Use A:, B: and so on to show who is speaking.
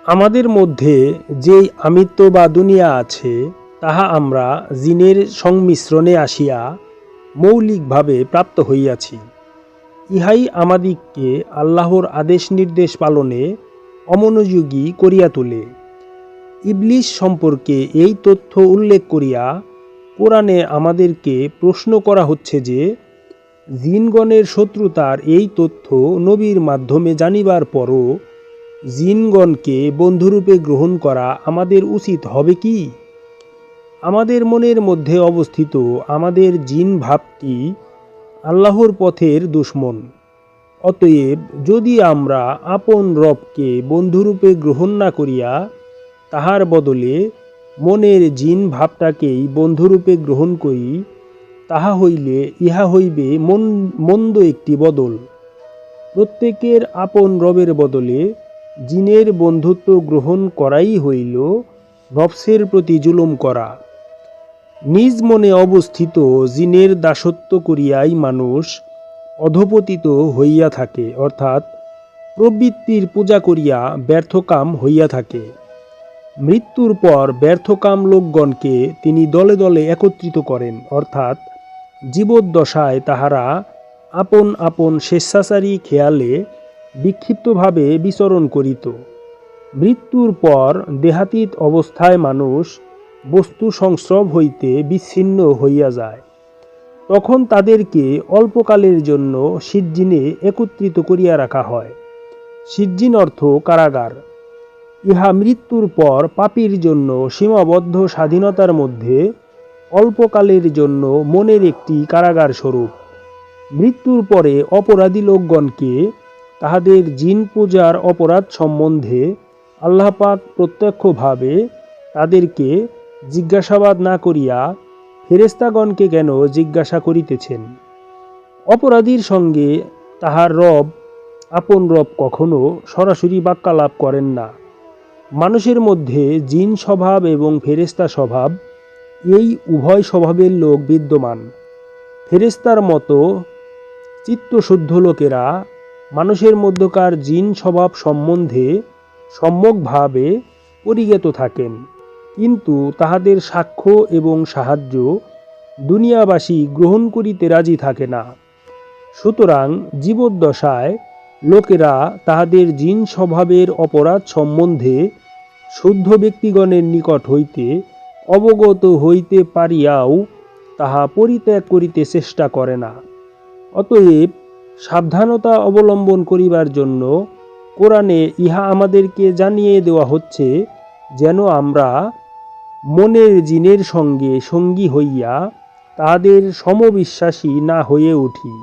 A: আমাদের মধ্যে যেই আমিত্ব বা দুনিয়া আছে, তাহা আমরা জিনের সংমিশ্রণে আসিয়া মৌলিকভাবে প্রাপ্ত হইয়াছি। ইহাই আমাদিগকে আল্লাহর আদেশ নির্দেশ পালনে অমনোযোগী করিয়া তোলে। ইবলিস সম্পর্কে এই তথ্য উল্লেখ করিয়া কোরআনে আমাদেরকে প্রশ্ন করা হচ্ছে যে, জিনগণের শত্রুতার এই তথ্য নবীর মাধ্যমে জানিবার পরও জিনগণকে বন্ধুরূপে গ্রহণ করা আমাদের উচিত হবে কি? আমাদের মনের মধ্যে অবস্থিত আমাদের জিন ভাবটি আল্লাহর পথের দুশমন। অতএব যদি আমরা আপন রবকে বন্ধুরূপে গ্রহণ না করিয়া তাহার বদলে মনের জিন ভাবটাকেই বন্ধুরূপে গ্রহণ করি, তাহা হইলে ইহা হইবে মন্দ একটি বদল। প্রত্যেকের আপন রবের বদলে জিনের বন্ধুত্ব গ্রহণ করাই হইল নফসের প্রতি জুলুম করা। নিজ মনে অবস্থিত জিনের দাসত্ব করিয়াই মানুষ অধপতিত হইয়া থাকে, অর্থাৎ প্রবৃত্তির পূজা করিয়া ব্যর্থকাম হইয়া থাকে। মৃত্যুর পর ব্যর্থকাম লোকগণকে তিনি দলে দলে একত্রিত করেন, অর্থাৎ জীবদ্দশায় তাহারা আপন আপন স্বেচ্ছাচারী খেয়ালে বিক্ষিপ্তভাবে বিচরণ করিত। মৃত্যুর পর দেহাতীত অবস্থায় মানুষ বস্তু সংস্রব হইতে বিচ্ছিন্ন হইয়া যায়। তখন তাদেরকে অল্পকালের জন্য সিজ্জিনে একত্রিত করিয়া রাখা হয়। সিজ্জিন অর্থ কারাগার। ইহা মৃত্যুর পর পাপীর জন্য সীমাবদ্ধ স্বাধীনতার মধ্যে অল্পকালের জন্য মনের একটি কারাগার স্বরূপ। মৃত্যুর পরে অপরাধী লোকগণকে তাহাদের জিন পূজার অপরাধ সম্বন্ধে আল্লাহ পাক প্রত্যক্ষভাবে তাদেরকে জিজ্ঞাসাবাদ না করিয়া ফেরেশতাগণকে কেন জিজ্ঞাসা করিতেছেন? অপরাধীর সঙ্গে তাহার রব, আপন রব কখনো সরাসরি বাক্যালাপ করেন না। মানুষের মধ্যে জিন স্বভাব এবং ফেরেশতা স্বভাব, এই উভয় স্বভাবের লোক বিদ্যমান। ফেরেশতার মতো চিত্তশুদ্ধ লোকেরা মানুষের মধ্যকার জিন স্বভাব সম্বন্ধে সম্যকভাবে পরিজ্ঞাত থাকেন, কিন্তু তাহাদের সাক্ষ্য এবং সাহায্য দুনিয়াবাসী গ্রহণ করিতে রাজি থাকে না। সুতরাং জীবদ্দশায় লোকেরা তাহাদের জিন স্বভাবের অপরাধ সম্বন্ধে শুদ্ধ ব্যক্তিগণের নিকট হইতে অবগত হইতে পারিয়াও তাহা পরিত্যাগ করিতে চেষ্টা করে না। অতএব সাবধানতা অবলম্বন করিবার জন্য কোরআনে ইহা আমাদেরকে জানিয়ে দেওয়া হচ্ছে, যেন আমরা মনের জিনের সঙ্গে সঙ্গী হইয়া তাহাদের সমবিশ্বাসী না হয়ে উঠি।